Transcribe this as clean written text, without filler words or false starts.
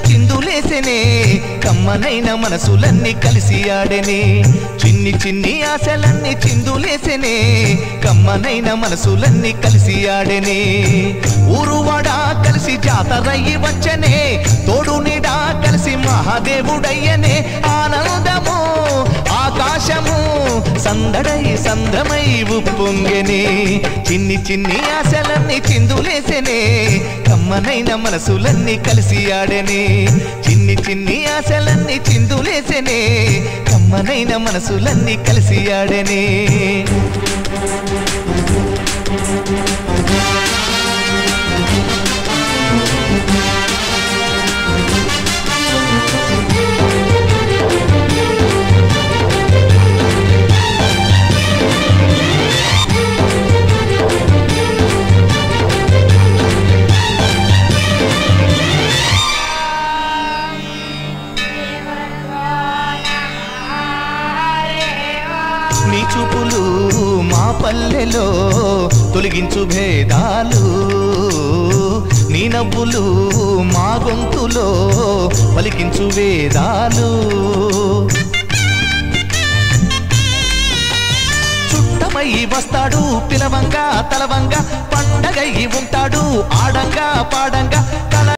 చిందులేసెనే కమ్మనైన మనసులన్నీ కలిసి ఆడెనే చిన్ని చిన్ని ఆశలన్నీ చిందులేసెనే కమ్మనైన మనసులన్నీ కలిసి ఆడెనే ఊరువాడా కలిసి జాతరయ్యి వచ్చనే తోడు నీడా కలిసి మహాదేవుడయ్యనే ఆనందము ఆకాశము సందడై సంద్రమై ఉప్పొంగెనే చిన్ని చిన్ని ఆశలన్నీ చిందులేసెనే కమ్మనైన మనసులన్నీ కలిసి ఆడెనే చిన్ని చిన్ని ఆశలన్నీ చిందులేసెనే కమ్మనైన మనసులన్నీ కలిసి ఆడెనే నీ చూపులు మా పల్లెలో తొలగించు భేదాలు నీ నవ్వులు మా గొంతులో పలికించు వేదాలు చుట్టమై వస్తాడు పిలవంగా తలవంగా పండగై ఉంటాడు ఆడంగా పాడంగా